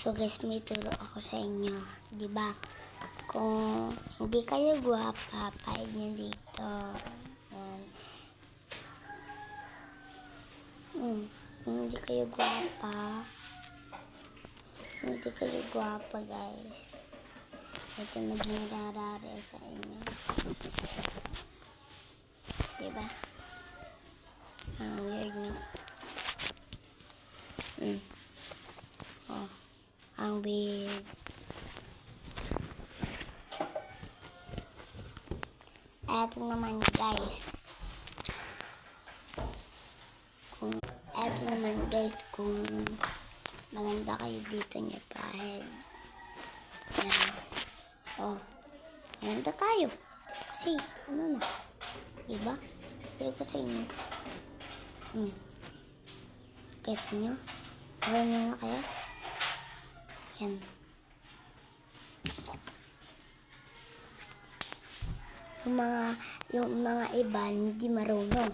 So guys, may turo ako sa inyo, 'di ba? Kung hindi kayo gwapa, paid nyo dito. Yan. Kung hindi kayo gwapa guys. Ito maging rarare sa inyo. 'Di ba? Ang weird, no? Oh, ang weird. Eto naman guys. Kung maganda kayo dito niya pahid. Yan. Oh, maganda tayo. Kasi, ano na. Diba? Pero ko sa inyo. Gets nyo? Alam nyo na kaya? Yan. Yung mga iba hindi marunong.